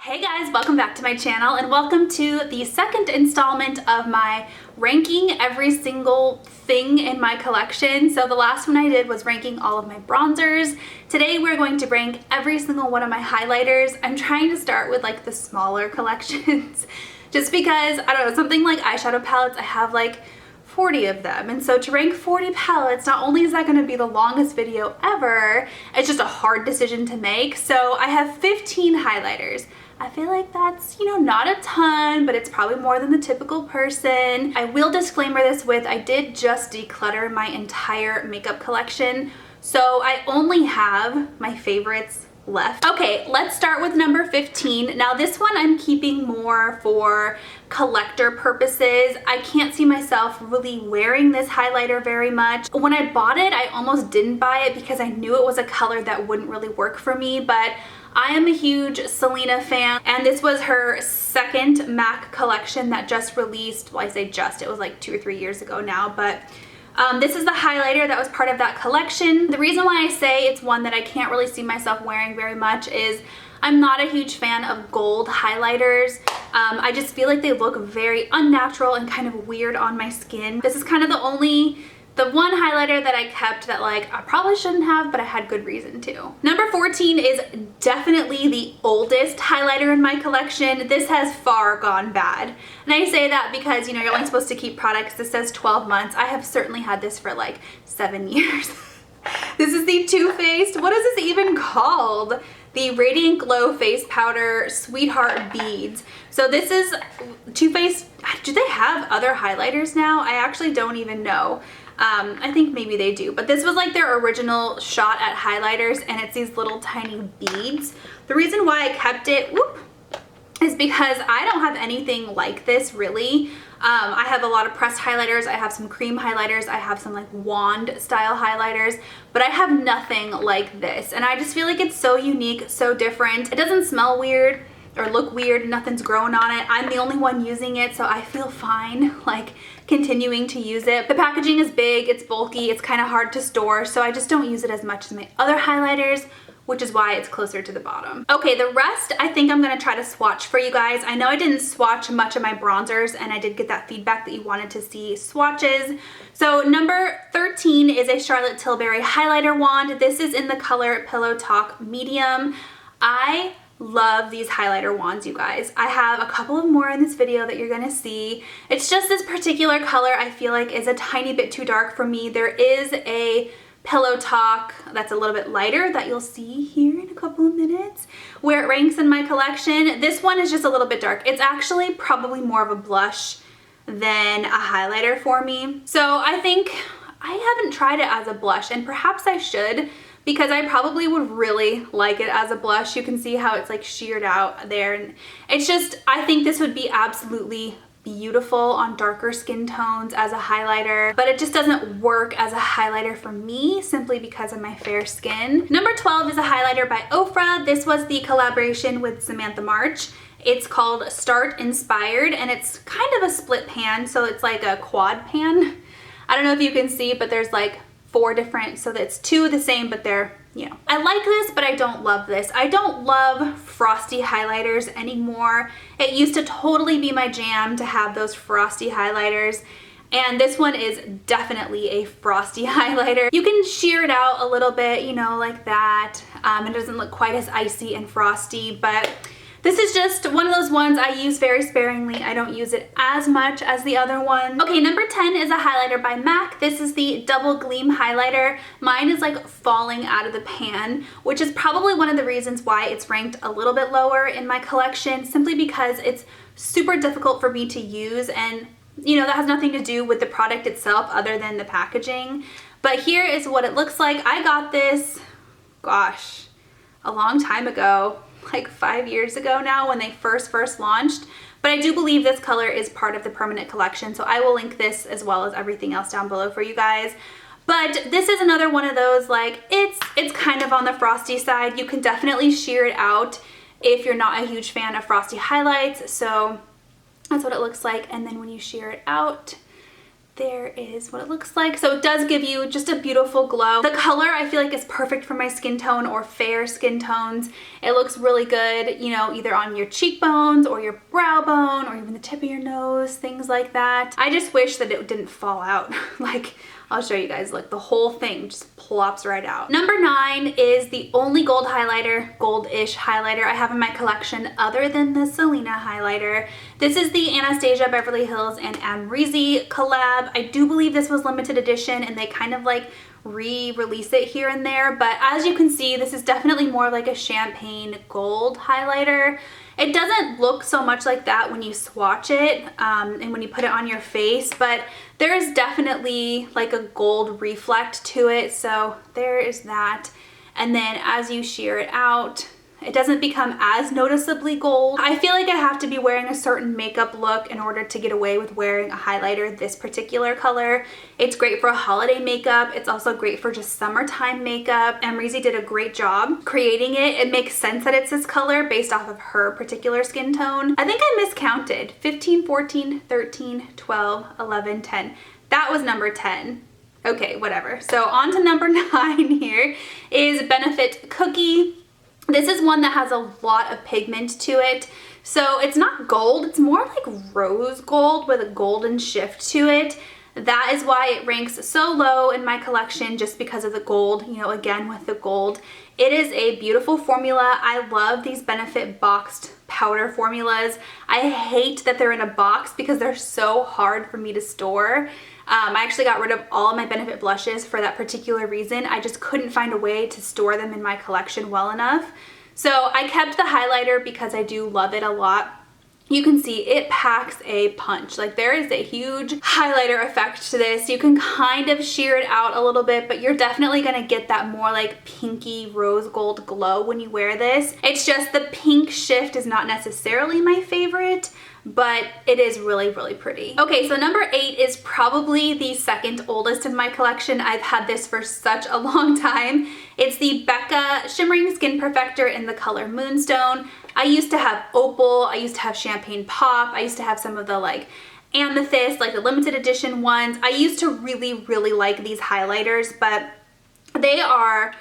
Hey guys, welcome back to my channel and welcome to the second installment of my ranking every single thing in my collection. So the last one I did was ranking all of my bronzers. Today we're going to rank every single one of my highlighters. I'm trying to start with like the smaller collections just because, I don't know, something like eyeshadow palettes, I have like 40 of them, and so to rank 40 palettes, not only is that going to be the longest video ever, it's just a hard decision to make. So I have 15 highlighters. I feel like that's, not a ton, but it's probably more than the typical person. I will disclaimer this with, I did just declutter my entire makeup collection, so I only have my favorites left. Okay, let's start with number 15. Now this one I'm keeping more for collector purposes. I can't see myself really wearing this highlighter very much. When I bought it, I almost didn't buy it because I knew it was a color that wouldn't really work for me, but I am a huge Selena fan, and this was her second MAC collection that just released. Well, I say just, it was like 2 or 3 years ago now, but this is the highlighter that was part of that collection. The reason why I say it's one that I can't really see myself wearing very much is I'm not a huge fan of gold highlighters. I just feel like they look very unnatural and kind of weird on my skin. This is kind of the one highlighter that I kept that like I probably shouldn't have, but I had good reason to. Number 14 is definitely the oldest highlighter in my collection. This has far gone bad. And I say that because, you're only supposed to keep products. This says 12 months. I have certainly had this for like 7 years. This is the Too Faced, what is this even called? The Radiant Glow Face Powder Sweetheart Beads. So this is Too Faced. Do they have other highlighters now? I actually don't even know. I think maybe they do, but this was like their original shot at highlighters, and it's these little tiny beads. The reason why I kept it is because I don't have anything like this really. I have a lot of pressed highlighters, I have some cream highlighters, I have some like wand style highlighters, but I have nothing like this, and I just feel like it's so unique, so different. It doesn't smell weird or look weird, nothing's growing on it. I'm the only one using it, so I feel fine like continuing to use it. The packaging is big, it's bulky, it's kind of hard to store, so I just don't use it as much as my other highlighters, which is why it's closer to the bottom. Okay, the rest I think I'm gonna try to swatch for you guys. I know I didn't swatch much of my bronzers, and I did get that feedback that you wanted to see swatches. So number 13 is a Charlotte Tilbury highlighter wand. This is in the color Pillow Talk Medium. I love these highlighter wands, you guys. I have a couple of more in this video that you're gonna see. It's just this particular color I feel like is a tiny bit too dark for me. There is a Pillow Talk that's a little bit lighter that you'll see here in a couple of minutes where it ranks in my collection. This one is just a little bit dark. It's actually probably more of a blush than a highlighter for me. So I think I haven't tried it as a blush, and perhaps I should, because I probably would really like it as a blush. You can see how it's like sheared out there, and it's just, I think this would be absolutely beautiful on darker skin tones as a highlighter, but it just doesn't work as a highlighter for me simply because of my fair skin. Number 12 is a highlighter by Ofra. This was the collaboration with Samantha March. It's called Start Inspired, and it's kind of a split pan, so it's like a quad pan. I don't know if you can see, but there's like 4 different, so that's 2 the same, but they're, I like this, but I don't love this. I don't love frosty highlighters anymore. It used to totally be my jam to have those frosty highlighters, and this one is definitely a frosty highlighter. You can shear it out a little bit, like that. It doesn't look quite as icy and frosty, but this is just one of those ones I use very sparingly. I don't use it as much as the other one. Okay, number 10 is a highlighter by MAC. This is the Double Gleam highlighter. Mine is like falling out of the pan, which is probably one of the reasons why it's ranked a little bit lower in my collection, simply because it's super difficult for me to use, and that has nothing to do with the product itself other than the packaging. But here is what it looks like. I got this, gosh, a long time ago, like 5 years ago now when they first launched, but I do believe this color is part of the permanent collection, so I will link this as well as everything else down below for you guys. But this is another one of those, like, it's kind of on the frosty side. You can definitely shear it out if you're not a huge fan of frosty highlights, so that's what it looks like. And then when you shear it out, there is what it looks like. So it does give you just a beautiful glow. The color I feel like is perfect for my skin tone or fair skin tones. It looks really good, you know, either on your cheekbones or your brow bone or even the tip of your nose, things like that. I just wish that it didn't fall out. Like, I'll show you guys, like the whole thing just plops right out. Number 9 is the only gold highlighter, gold-ish highlighter I have in my collection other than the Selena highlighter. This is the Anastasia Beverly Hills and Amrezy collab. I do believe this was limited edition and they kind of like re-release it here and there, but as you can see, this is definitely more like a champagne gold highlighter. It doesn't look so much like that when you swatch it and when you put it on your face, but there is definitely like a gold reflect to it, so there is that. And then as you sheer it out, it doesn't become as noticeably gold. I feel like I have to be wearing a certain makeup look in order to get away with wearing a highlighter this particular color. It's great for holiday makeup. It's also great for just summertime makeup. Amrezy did a great job creating it. It makes sense that it's this color based off of her particular skin tone. I think I miscounted. 15, 14, 13, 12, 11, 10. That was number 10. Okay, whatever. So on to number 9 here is Benefit Cookie. This is one that has a lot of pigment to it. So it's not gold, it's more like rose gold with a golden shift to it. That is why it ranks so low in my collection, just because of the gold, you know, again with the gold. It is a beautiful formula. I love these Benefit boxed powder formulas. I hate that they're in a box because they're so hard for me to store. I actually got rid of all of my Benefit blushes for that particular reason. I just couldn't find a way to store them in my collection well enough. So I kept the highlighter because I do love it a lot. You can see it packs a punch. Like, there is a huge highlighter effect to this. You can kind of sheer it out a little bit, but you're definitely gonna get that more like pinky rose gold glow when you wear this. It's just the pink shift is not necessarily my favorite, but it is really, really pretty. Okay, so number 8 is probably the second oldest in my collection. I've had this for such a long time. It's the Becca Shimmering Skin Perfector in the color Moonstone. I used to have Opal, I used to have Champagne Pop, I used to have some of the like Amethyst, like the limited edition ones. I used to really, really like these highlighters, but they are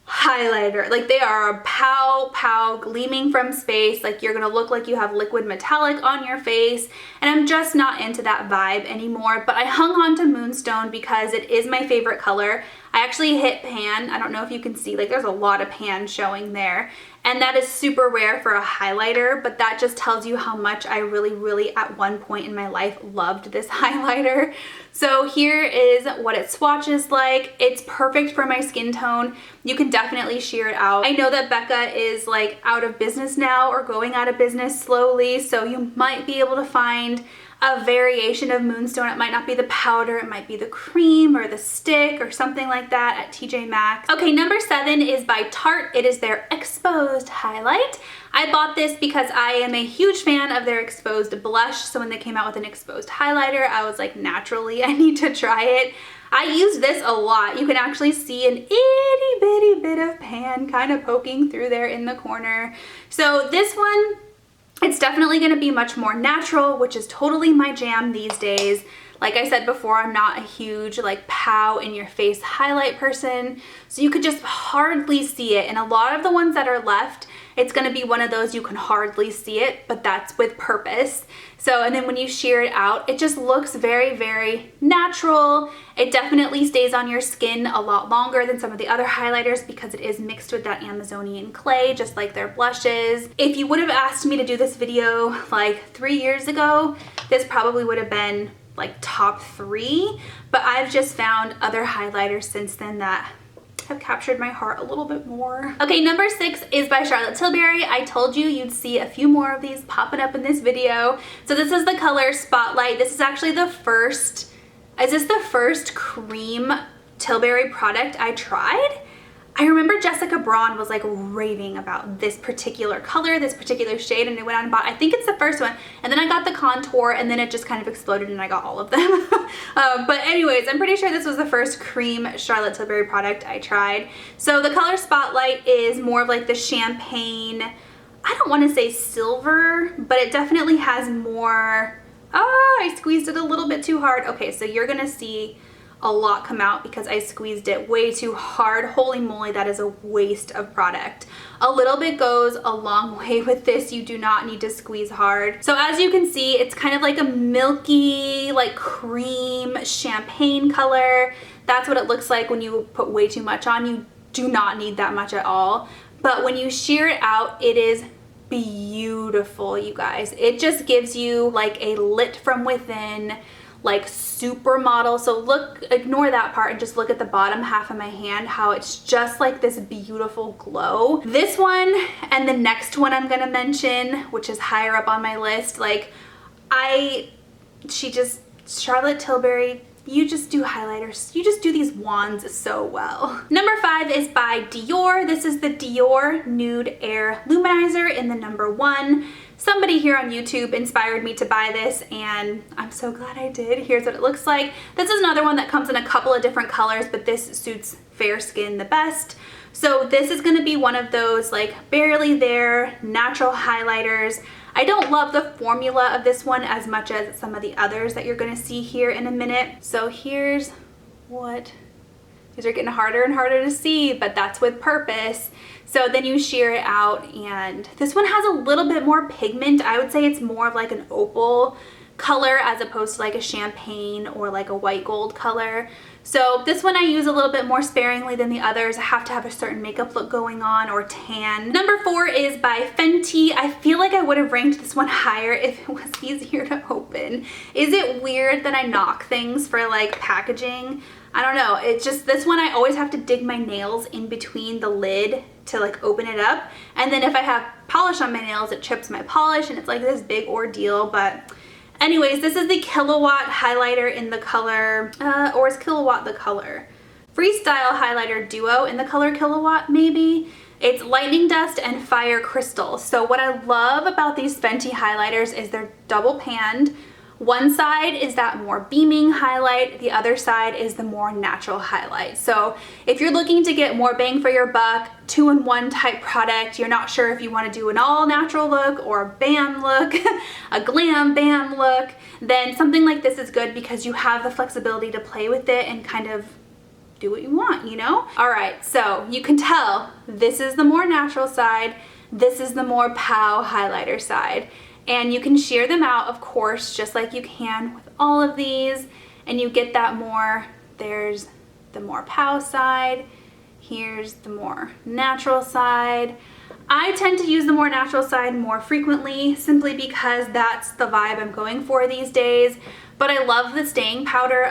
highlighter, like they are a pow gleaming from space. Like, you're gonna look like you have liquid metallic on your face, and I'm just not into that vibe anymore. But I hung on to Moonstone because it is my favorite color. I actually hit pan. I don't know if you can see, like there's a lot of pan showing there, and that is super rare for a highlighter, but that just tells you how much I really at one point in my life loved this highlighter. So here is what it swatches like. It's perfect for my skin tone. You can definitely sheer it out. I know that Becca is like out of business now, or going out of business slowly, so you might be able to find a variation of Moonstone. It might not be the powder, it might be the cream or the stick or something like that at TJ Maxx. Okay, number 7 is by Tarte. It is their Exposed Highlight. I bought this because I am a huge fan of their Exposed blush, so when they came out with an Exposed highlighter, I was like, naturally, I need to try it. I use this a lot. You can actually see an itty bitty bit of pan kind of poking through there in the corner. So this one, it's definitely going to be much more natural, which is totally my jam these days. Like I said before, I'm not a huge like pow in your face highlight person, so you could just hardly see it. And a lot of the ones that are left, it's going to be one of those you can hardly see it, but that's with purpose. So, and then when you sheer it out, it just looks very natural. It definitely stays on your skin a lot longer than some of the other highlighters because it is mixed with that Amazonian clay, just like their blushes. If you would have asked me to do this video like 3 years ago, this probably would have been like top 3, but I've just found other highlighters since then that have captured my heart a little bit more. Okay, number 6 is by Charlotte Tilbury. I told you you'd see a few more of these popping up in this video. So this is the color Spotlight. This is actually the first, is this the first cream Tilbury product I tried? I remember Jessica Braun was like raving about this particular color, this particular shade, and I went out and bought, I think it's the first one, and then I got the contour, and then it just kind of exploded and I got all of them. But anyways, I'm pretty sure this was the first cream Charlotte Tilbury product I tried. So the color Spotlight is more of like the champagne, I don't want to say silver, but it definitely has more I squeezed it a little bit too hard. Okay, so you're gonna see a lot come out because I squeezed it way too hard. Holy moly, that is a waste of product. A little bit goes a long way with this. You do not need to squeeze hard. So as you can see, it's kind of like a milky, like cream champagne color. That's what it looks like when you put way too much on. You do not need that much at all. But when you shear it out, it is beautiful, you guys. It just gives you like a lit from within, like supermodel. So look, ignore that part and just look at the bottom half of my hand, how it's just like this beautiful glow. This one and the next one I'm gonna mention, which is higher up on my list, like Charlotte Tilbury, you just do highlighters. You just do these wands so well. Number 5 is by Dior. This is the Dior Nude Air Luminizer in the number 1. Somebody here on YouTube inspired me to buy this and I'm so glad I did. Here's what it looks like. This is another one that comes in a couple of different colors, but this suits fair skin the best. So this is gonna be one of those like barely there natural highlighters. I don't love the formula of this one as much as some of the others that you're gonna see here in a minute. So here's what, these are getting harder and harder to see, but that's with purpose. So then you shear it out, and this one has a little bit more pigment. I would say it's more of like an opal color as opposed to like a champagne or like a white gold color. So this one I use a little bit more sparingly than the others. I have to have a certain makeup look going on or tan. Number 4 is by Fenty. I feel like I would have ranked this one higher if it was easier to open. Is it weird that I knock things for like packaging? I don't know. It's just this one I always have to dig my nails in between the lid to like open it up. And then if I have polish on my nails, it chips my polish and it's like this big ordeal. But anyways, this is the Killawatt highlighter in the color, or is Killawatt the color? Freestyle highlighter duo in the color Killawatt maybe. It's lightning dust and fire crystal. So what I love about these Fenty highlighters is they're double panned. One side is that more beaming highlight, the other side is the more natural highlight. So if you're looking to get more bang for your buck, 2-in-1 type product, you're not sure if you want to do an all natural look or a bam look, a glam bam look, then something like this is good because you have the flexibility to play with it and kind of do what you want, you know? All right, so you can tell this is the more natural side, this is the more pow highlighter side. And you can shear them out, of course, just like you can with all of these. And you get that more, there's the more pow side, here's the more natural side. I tend to use the more natural side more frequently simply because that's the vibe I'm going for these days. But I love the staying power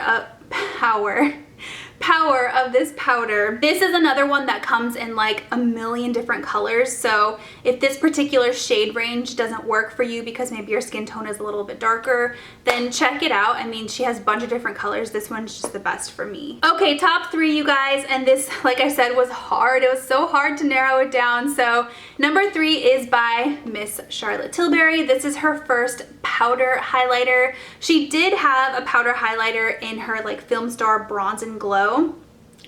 of this powder. This is another one that comes in like a million different colors. So if this particular shade range doesn't work for you because maybe your skin tone is a little bit darker, then check it out. I mean, she has a bunch of different colors. This one's just the best for me. Okay, top 3, you guys. And this, like I said, was hard. It was so hard to narrow it down. So number 3 is by Miss Charlotte Tilbury. This is her first powder highlighter. She did have a powder highlighter in her like Film Star Bronze and Glow.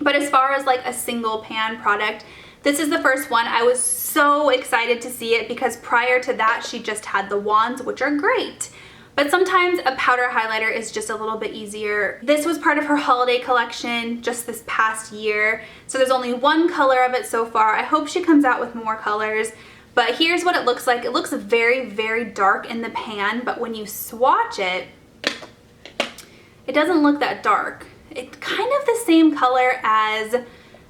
But as far as like a single pan product, this is the first one. I was so excited to see it because prior to that, she just had the wands, which are great. But sometimes a powder highlighter is just a little bit easier. This was part of her holiday collection just this past year. So there's only one color of it so far. I hope she comes out with more colors. But here's what it looks like. It looks very, very dark in the pan, but when you swatch it, it doesn't look that dark. It's kind of the same color as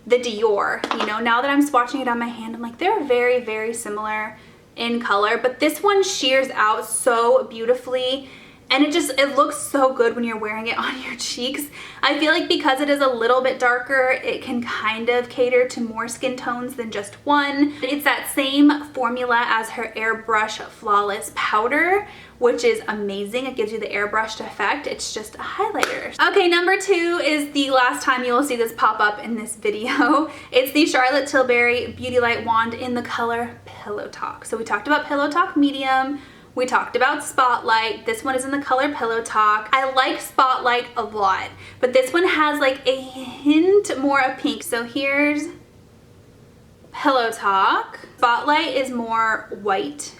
the Dior. You know, now that I'm swatching it on my hand, I'm like, they're very, very similar in color, but this one shears out so beautifully and it looks so good when you're wearing it on your cheeks. I feel like because it is a little bit darker, it can kind of cater to more skin tones than just one. It's that same formula as her Airbrush Flawless Powder, which is amazing. It gives you the airbrushed effect. It's just a highlighter. Okay, number 2 is the last time you will see this pop up in this video. It's the Charlotte Tilbury Beauty Light Wand in the color Pillow Talk. So we talked about Pillow Talk Medium. We talked about Spotlight. This one is in the color Pillow Talk. I like Spotlight a lot, but this one has like a hint more of pink. So here's Pillow Talk. Spotlight is more white,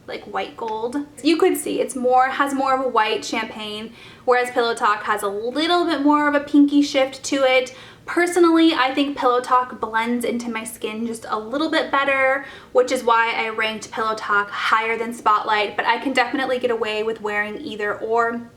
like white gold. You could see it's has more of a white champagne, whereas Pillow Talk has a little bit more of a pinky shift to it. Personally, I think Pillow Talk blends into my skin just a little bit better, which is why I ranked Pillow Talk higher than Spotlight, but I can definitely get away with wearing either or.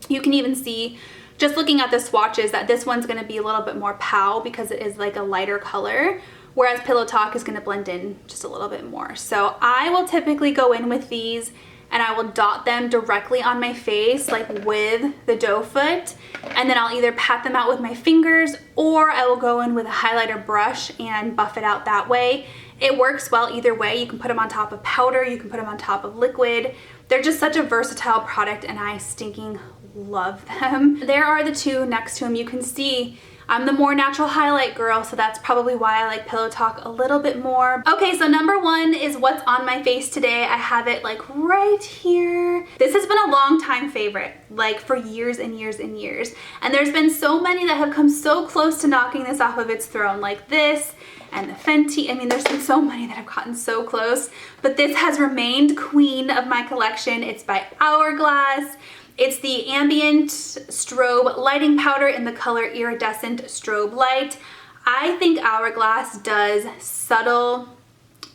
You can even see, just looking at the swatches, that this one's gonna be a little bit more pow because it is like a lighter color, whereas Pillow Talk is gonna blend in just a little bit more. So I will typically go in with these and I will dot them directly on my face, like with the doe foot, and then I'll either pat them out with my fingers or I will go in with a highlighter brush and buff it out that way. It works well either way. You can put them on top of powder, you can put them on top of liquid. They're just such a versatile product and I stinking love them. There are the two next to them. You can see I'm the more natural highlight girl, so that's probably why I like Pillow Talk a little bit more. Okay, so number one is what's on my face today. I have it like right here. This has been a long time favorite, like for years and years and years. And there's been so many that have come so close to knocking this off of its throne, like this and the Fenty. I mean, there's been so many that have gotten so close, but this has remained queen of my collection. It's by Hourglass. It's the Ambient Strobe Lighting Powder in the color Iridescent Strobe Light. I think Hourglass does subtle,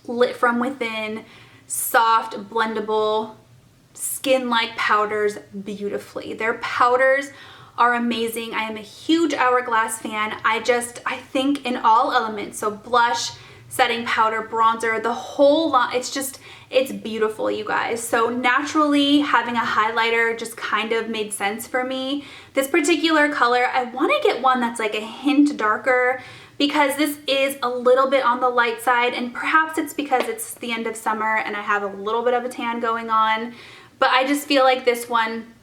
lit from within, soft, blendable, skin-like powders beautifully. Their powders are amazing. I am a huge Hourglass fan. I think in all elements, so blush, setting powder, bronzer, the whole lot, it's beautiful, you guys. So naturally, having a highlighter just kind of made sense for me. This particular color, I want to get one that's like a hint darker because this is a little bit on the light side, and perhaps it's because it's the end of summer and I have a little bit of a tan going on, but I just feel like this one,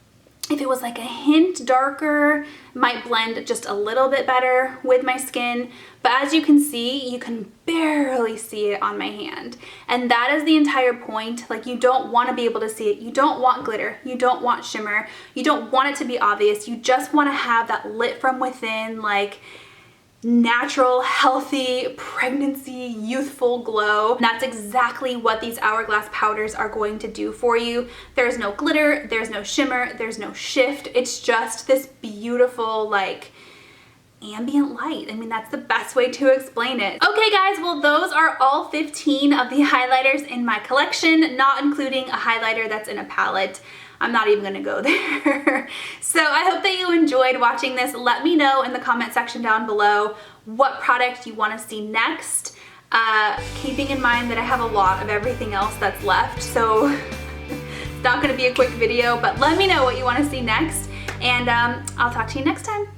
if it was like a hint darker, might blend just a little bit better with my skin. But as you can see, you can barely see it on my hand. And that is the entire point. Like, you don't want to be able to see it. You don't want glitter. You don't want shimmer. You don't want it to be obvious. You just want to have that lit from within, like natural, healthy, pregnancy, youthful glow. And that's exactly what these Hourglass powders are going to do for you. There's no glitter, there's no shimmer, there's no shift. It's just this beautiful, like, ambient light. I mean, that's the best way to explain it. Okay guys, well those are all 15 of the highlighters in my collection, not including a highlighter that's in a palette. I'm not even gonna go there. So I hope that you enjoyed watching this. Let me know in the comment section down below what product you want to see next. Keeping in mind that I have a lot of everything else that's left, so it's not gonna be a quick video, but let me know what you want to see next, and I'll talk to you next time.